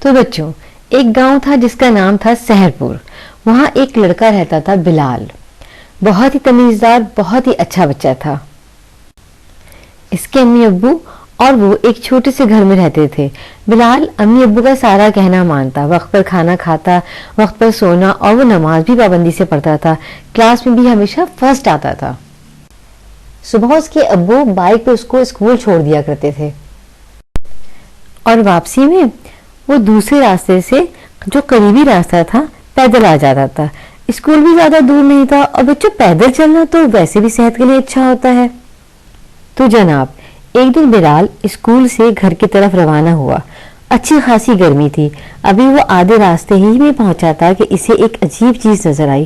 تو بچوں، ایک گاؤں تھا جس کا نام تھا سحرپور۔ وہاں ایک لڑکا رہتا تھا بلال، بہت ہی تمیزدار، بہت ہی اچھا بچہ تھا۔ اس کے امی ابو اور وہ ایک چھوٹے سے گھر میں رہتے تھے۔ بلال امی ابو کا سارا کہنا مانتا، وقت پر کھانا کھاتا، وقت پر سونا، اور وہ نماز بھی پابندی سے پڑھتا تھا۔ کلاس میں بھی ہمیشہ فرسٹ آتا تھا۔ صبح اس کے ابو بائک پہ اس کو اسکول چھوڑ دیا کرتے تھے اور واپسی میں وہ دوسرے راستے سے، جو قریبی راستہ تھا، پیدل آ جاتا تھا۔ اسکول بھی زیادہ دور نہیں تھا، اور بچوں پیدل چلنا تو ویسے بھی صحت کے لیے اچھا ہوتا ہے۔ تو جناب، ایک دن بلال اسکول سے گھر کی طرف روانہ ہوا۔ اچھی خاصی گرمی تھی، ابھی وہ آدھے راستے ہی میں پہنچا تھا کہ اسے ایک عجیب چیز نظر آئی۔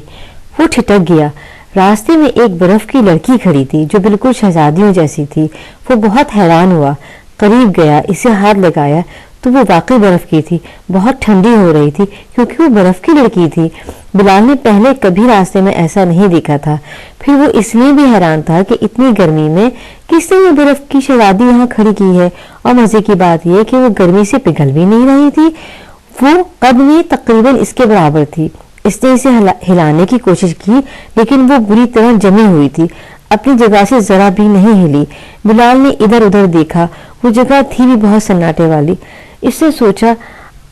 وہ ٹھٹک گیا۔ راستے میں ایک برف کی لڑکی کھڑی تھی جو بالکل شہزادیوں جیسی تھی۔ وہ بہت حیران ہوا، قریب گیا، اسے ہاتھ لگایا تو وہ واقعی برف کی تھی۔ بہت ٹھنڈی ہو رہی تھی کیونکہ وہ برف کی لڑکی تھی۔ بلال نے پہلے کبھی راستے میں ایسا نہیں دیکھا تھا۔ پھر وہ اس لیے بھی حیران تھا کہ اتنی گرمی میں کس نے یہ برف کی شہزادی یہاں کھڑی کی ہے، اور مزے کی بات یہ کہ وہ گرمی سے پگھل بھی نہیں رہی تھی۔ وہ قد میں تقریباً اس کے برابر تھی۔ اس نے اسے ہلانے کی کوشش کی، لیکن وہ بری طرح جمی ہوئی تھی، اپنی جگہ سے ذرا بھی نہیں ہلی۔ بلال نے ادھر ادھر دیکھا، وہ جگہ تھی بھی بہت سناٹے والی۔ اس نے سوچا،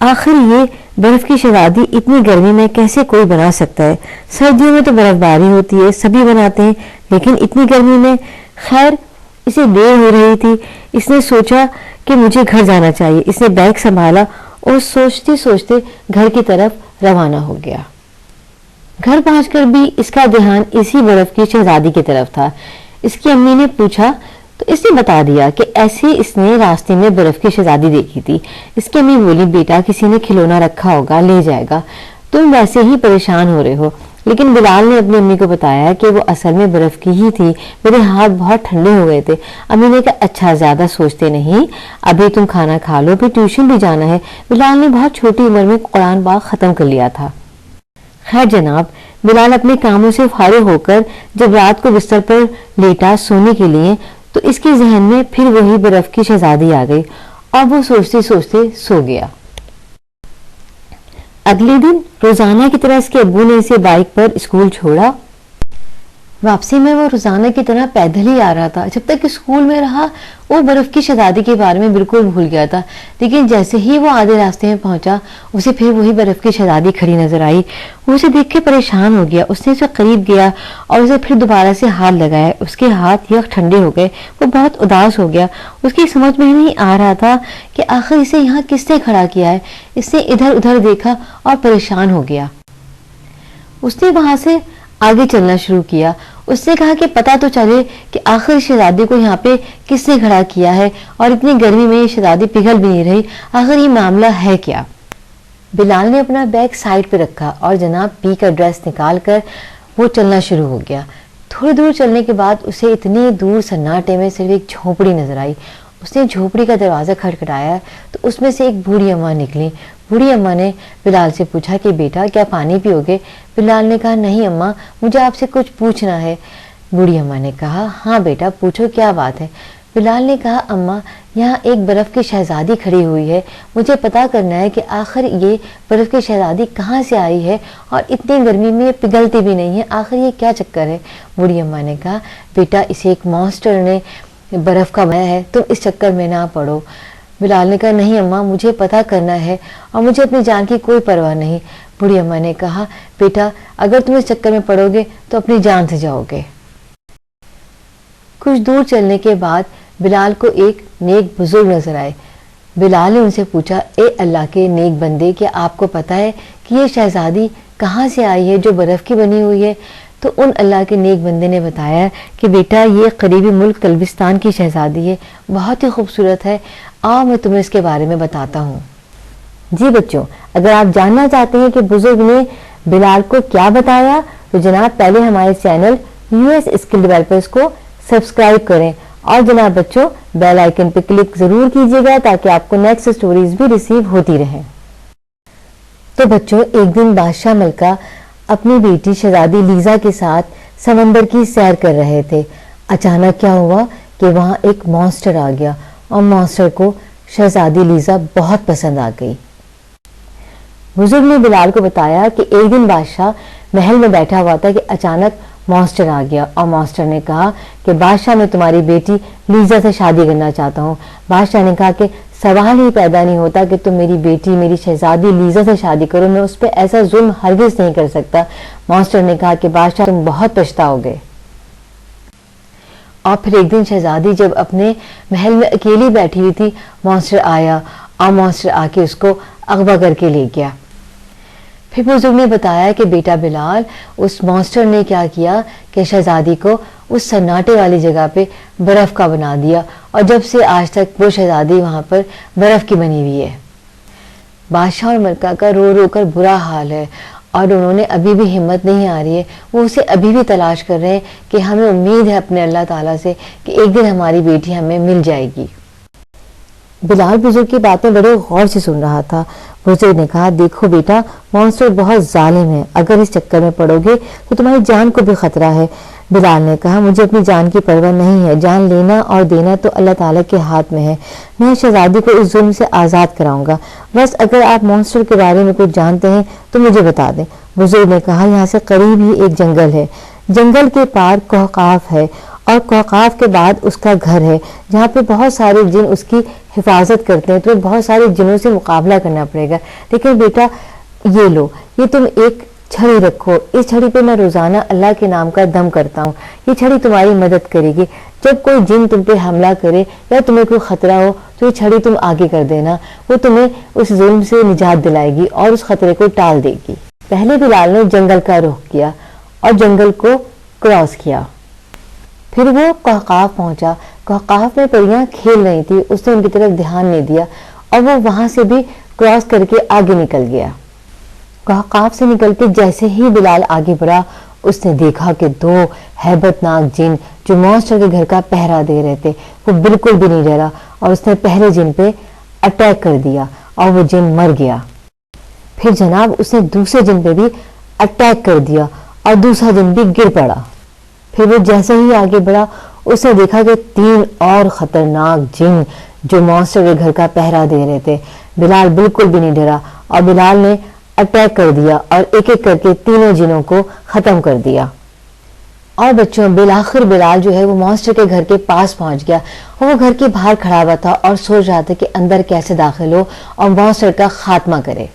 آخر یہ برف کی شہزادی اتنی گرمی میں کیسے کوئی بنا سکتا ہے؟ سردیوں میں تو برف باری ہوتی ہے، سبھی بناتے ہیں، لیکن اتنی گرمی میں؟ خیر، اسے دیر ہو رہی تھی۔ اس نے سوچا کہ مجھے گھر جانا چاہیے۔ اس نے بیگ سنبھالا اور سوچتے سوچتے گھر کی طرف روانہ ہو گیا۔ گھر پہنچ کر بھی اس کا دھیان اسی برف کی شہزادی کی طرف تھا۔ اس کی امی نے پوچھا تو اس نے بتا دیا کہ ایسے اس نے راستے میں برف کی شہزادی دیکھی تھی۔ اس کی امی بولی، بیٹا کسی نے کھلونا رکھا ہوگا، لے جائے گا، تم ویسے ہی پریشان ہو رہے ہو۔ لیکن بلال نے اپنی امی کو بتایا کہ وہ اصل میں برف کی ہی تھی، میرے ہاتھ بہت ٹھنڈے ہو گئے تھے۔ امی نے کہا، اچھا زیادہ سوچتے نہیں، ابھی تم کھانا کھا لو، پھر ٹیوشن بھی جانا ہے۔ بلال نے بہت چھوٹی عمر میں قرآن پاک ختم کر لیا تھا۔ خیر جناب، بلال اپنے کاموں سے فارغ ہو کر جب رات کو بستر پر لیٹا سونے کے لیے، تو اس کے ذہن میں پھر وہی برف کی شہزادی آ گئی، اور وہ سوچتے سوچتے سو گیا۔ اگلے دن روزانہ کی طرح اس کے ابو نے اسے بائک پر اسکول چھوڑا۔ واپسی میں وہ روزانہ کی طرح پیدل ہی آ رہا تھا۔ جب تک اسکول میں رہا، وہ برف کی شہزادی کے بارے میں بالکل بھول گیا تھا، لیکن جیسے ہی وہ آدھے راستے میں پہنچا، اسے پھر وہی برف کی شہزادی کھڑی نظر آئی۔ وہ اسے دیکھ کے پریشان ہو گیا۔ اس نے اسے قریب گیا اور اسے پھر دوبارہ سے ہاتھ لگایا۔ اس کے ہاتھ یخ ٹھنڈے ہو گئے۔ وہ بہت اداس ہو گیا۔ اس کی سمجھ میں نہیں آ رہا تھا کہ آخر اسے یہاں کس نے کھڑا کیا ہے۔ اس نے ادھر ادھر دیکھا اور پریشان ہو گیا۔ اس نے وہاں سے آگے چلنا شروع کیا۔ اس نے کہا کہ پتہ تو چلے کہ آخر شہزادی کو یہاں پہ کس نے کھڑا کیا ہے، اور اتنی گرمی میں یہ شہزادی پگھل بھی نہیں رہی، آخر یہ معاملہ ہے کیا؟ بلال نے اپنا بیگ سائڈ پہ رکھا اور جناب پی کا ڈریس نکال کر وہ چلنا شروع ہو گیا۔ تھوڑی دور چلنے کے بعد اسے اتنی دور سناٹے میں صرف ایک جھونپڑی نظر آئی۔ اس نے جھونپڑی کا دروازہ کھٹکھٹایا تو اس میں سے ایک بوڑھی اماں نکلی۔ بوڑھی اماں نے بلال سے پوچھا کہ بیٹا کیا پانی پیو گے؟ بلال نے کہا، نہیں اماں، مجھے آپ سے کچھ پوچھنا ہے۔ بوڑھی اماں نے کہا، ہاں بیٹا پوچھو، کیا بات ہے؟ بلال نے کہا، اماں یہاں ایک برف کی شہزادی کھڑی ہوئی ہے، مجھے پتا کرنا ہے کہ آخر یہ برف کی شہزادی کہاں سے آئی ہے، اور اتنی گرمی میں یہ پگھلتی بھی نہیں ہے، آخر یہ کیا چکر ہے؟ بوڑھی اماں نے کہا، بیٹا اسے ایک مانسٹر نے برف کا بنایا ہے، تم اس چکر میں نہ پڑو۔ بلال نے کہا، نہیں اماں، مجھے پتا کرنا ہے اور مجھے اپنی جان کی کوئی پرواہ نہیں۔ بوڑھی اماں نے کہا، بیٹا اگر تم اس چکر میں پڑو گے تو اپنی جان سے جاؤ گے۔ کچھ دور چلنے کے بعد بلال کو ایک نیک بزرگ نظر آئے۔ بلال نے ان سے پوچھا، اے اللہ کے نیک بندے، کیا آپ کو پتا ہے کہ یہ شہزادی کہاں سے آئی ہے جو برف کی بنی ہوئی ہے؟ تو ان اللہ کے نیک بندے نے بتایا کہ بیٹا یہ قریبی ملک تلبستان کی شہزادی ہے، بہت ہی خوبصورت ہے، آؤ میں تمہیں اس کے بارے میں بتاتا ہوں۔ جی بچوں، اگر آپ جاننا چاہتے ہیں کہ بزرگ نے بلال کو کیا بتایا تو جناب پہلے ہمارے چینل US اسکل ڈیولپرز کو سبسکرائب کریں، اور جناب بچوں بیل آئیکن پہ کلک ضرور کیجیے گا تاکہ آپ کو نیکسٹ سٹوریز بھی ریسیو ہوتی رہیں۔ تو بچوں، ایک دن بادشاہ ملکہ اپنی بیٹی شہزادی لیزا کے ساتھ سمندر کی سیر کر رہے تھے۔ اچانک کیا ہوا کہ وہاں ایک مانسٹر آ گیا، اور مانسٹر کو شہزادی لیزا بہت پسند آ گئی۔ बुजुर्ग ने बिलाल को बताया कि एक दिन बादशाह महल में बैठा हुआ था कि अचानक मास्टर आ गया और मास्टर ने कहा कि बादशाह मैं तुम्हारी बेटी लीजा से शादी करना चाहता हूँ। बादशाह ने कहा कि सवाल ही पैदा नहीं होता कि तुम मेरी बेटी मेरी शहजादी लीजा से शादी करो, मैं उस पर ऐसा जुल्म हरगिज नहीं कर सकता। मास्टर ने कहा कि बादशाह तुम बहुत पछताओगे। और फिर एक दिन शहजादी जब अपने महल में अकेली बैठी हुई थी, मास्टर आया और मास्टर आके उसको अगवा करके ले गया। फिर बुजुर्ग ने बताया कि बेटा बिलाल, उस मास्टर ने क्या किया कि शहजादी को उस सन्नाटे वाली जगह पे बर्फ का बना दिया और जब से आज तक वो शहजादी वहां पर बर्फ की बनी हुई है। बादशाह और मलका का रो रो कर बुरा हाल है और उन्होंने अभी भी हिम्मत नहीं आ रही है, वो उसे अभी भी तलाश कर रहे हैं कि हमें उम्मीद है अपने अल्लाह ताला से कि एक दिन हमारी बेटी हमें मिल जाएगी। बिलाल बुजुर्ग की बातें बड़े गौर से सुन रहा था। बुजुर्ग ने कहा, देखो बेटा, मॉन्स्टर बहुत जालिम है, अगर इस चक्कर में पड़ोगे तो तुम्हारी जान को भी खतरा है। बिलाल ने कहा, मुझे अपनी जान की परवाह नहीं है, जान लेना और देना तो अल्लाह ताला के हाथ में है। मैं शहजादी को इस जुल्म से आजाद कराऊंगा, बस अगर आप मॉन्स्टर के बारे में कुछ जानते हैं तो मुझे बता दें। बुजुर्ग ने कहा, यहाँ से करीब ही एक जंगल है, जंगल के पार कहकाफ है और कहकाफ के बाद उसका घर है जहाँ पे बहुत सारे जिन उसकी हिफाजत करते हैं, तो बहुत सारे जिनों से मुकाबला करना पड़ेगा। लेकिन बेटा ये लो, ये तुम एक छड़ी रखो, इस छड़ी पे मैं रोजाना अल्लाह के नाम का दम करता हूँ, ये छड़ी तुम्हारी मदद करेगी। जब कोई जिन तुम पे हमला करे या तुम्हें कोई खतरा हो तो ये छड़ी तुम आगे कर देना, वो तुम्हें उस जुल्म से निजात दिलाएगी और उस खतरे को टाल देगी। पहले बिलाल ने जंगल का रुख किया और जंगल को क्रॉस किया। फिर वो कहकाफ पहुंचा। कहकाफ में परियां खेल रही थी, उसने उनकी तरफ ध्यान नहीं दिया और वो वहां से भी क्रॉस करके आगे निकल गया। कहकाफ से निकल के जैसे ही बिलाल आगे बढ़ा, उसने देखा कि दो हैबतनाक जिन जो मॉन्स्टर के घर का पहरा दे रहे थे वो बिल्कुल भी नहीं डरा और उसने पहले जिन पे अटैक कर दिया और वो जिन मर गया। फिर जनाब उसने दूसरे जिन पे भी अटैक कर दिया और दूसरा जिन भी गिर पड़ा। फिर वो जैसे ही आगे बढ़ा, उसने देखा कि 3 और खतरनाक जिन जो मॉन्स्टर के घर का पहरा दे रहे थे। बिलाल बिल्कुल भी नहीं डरा और बिलाल ने अटैक कर दिया और एक एक करके तीनों जिनों को खत्म कर दिया। और बच्चों, बिलाखिर बिलाल जो है वो मॉन्स्टर के घर के पास पहुंच गया और वो घर के बाहर खड़ा हुआ था और सोच रहा था कि अंदर कैसे दाखिल हो और मॉन्स्टर का खात्मा करे।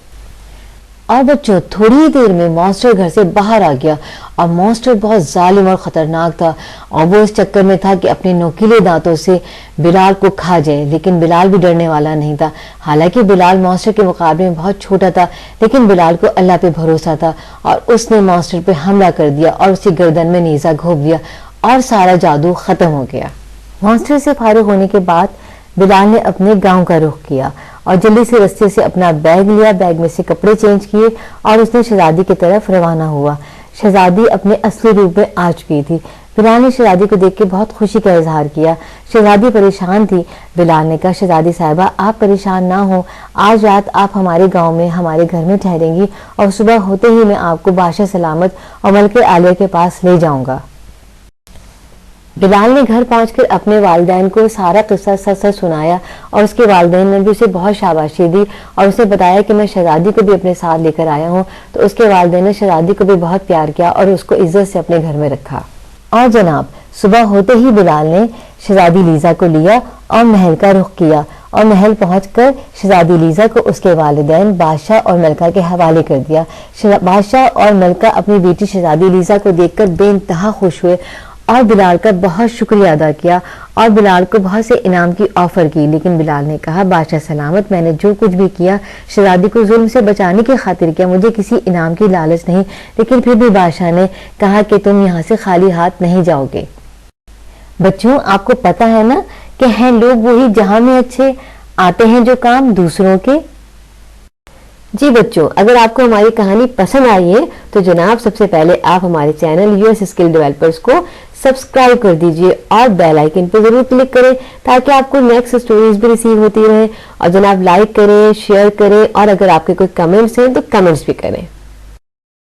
और बच्चों, थोड़ी ही देर में मॉन्स्टर घर से बाहर आ गया और मॉन्स्टर बहुत जालिम और खतरनाक था और वो इस चक्कर में था कि अपने नोकीले दांतों से बिलाल को खा जाए, लेकिन बिलाल भी डरने वाला नहीं था। हालांकि बिलाल मॉन्स्टर के मुकाबले में बहुत छोटा था, लेकिन बिलाल को अल्लाह पे भरोसा था और उसने मॉन्स्टर पे हमला कर दिया और उसकी गर्दन में नेजा घोंप दिया और सारा जादू खत्म हो गया। मॉन्स्टर से फारिग होने के बाद बिलाल ने अपने गांव का रुख किया और जल्दी से रस्ते से अपना बैग लिया, बैग में से कपड़े चेंज किए और उसने शहजादी की तरफ रवाना हुआ। शहजादी अपने असली रूप में आ चुकी थी। बिलाल ने शहजादी को देख के बहुत खुशी का इजहार किया। शहजादी परेशान थी। बिलाल ने कहा, शहजादी साहिबा आप परेशान ना हो, आज रात आप हमारे गांव में हमारे घर में ठहरेंगी और सुबह होते ही मैं आपको बादशाह सलामत और मलके आलिया के पास ले जाऊंगा। बिलाल ने घर पहुंचकर अपने वालिदैन को सारा किस्सा सच सच सुनाया और उसके वालिदैन ने भी उसे बहुत शाबाशी दी और उसे बताया कि मैं शहजादी को भी अपने साथ लेकर आया हूं। तो उसके वालिदैन ने शहजादी को भी बहुत प्यार किया और उसको इज्जत से अपने घर में रखा। और जनाब सुबह होते ही बिलाल ने शहजादी लीजा को लिया और महल का रुख किया और महल पहुंचकर शहजादी लीजा को उसके वालिदैन बादशाह और मलका के हवाले कर दिया। बादशाह और मलका अपनी बेटी शहजादी लीजा को देखकर बेइंतहा खुश हुए और बिलाल का बहुत शुक्रिया अदा किया और बिलाल को बहुत से इनाम की ऑफर की। लेकिन बिलाल ने कहा, बादशाह सलामत, मैंने जो कुछ भी किया शहजादी को जुल्म से बचाने की खातिर किया, मुझे किसी इनाम की लालच नहीं। लेकिन फिर भी बादशाह ने कहा कि तुम यहाँ से खाली हाथ नहीं जाओगे। बच्चों, आपको पता है ना कि हैं लोग वही जहां में अच्छे, आते हैं जो काम दूसरों के। जी बच्चों, अगर आपको हमारी कहानी पसंद आई है तो जनाब सबसे पहले आप हमारे चैनल यूएस स्किल डेवलपर्स को सब्सक्राइब कर दीजिए और बेल आइकन पर जरूर क्लिक करें ताकि आपको नेक्स्ट स्टोरीज भी रिसीव होती रहे। और जनाब लाइक करें, शेयर करें और अगर आपके कोई कमेंट्स हैं तो कमेंट्स भी करें।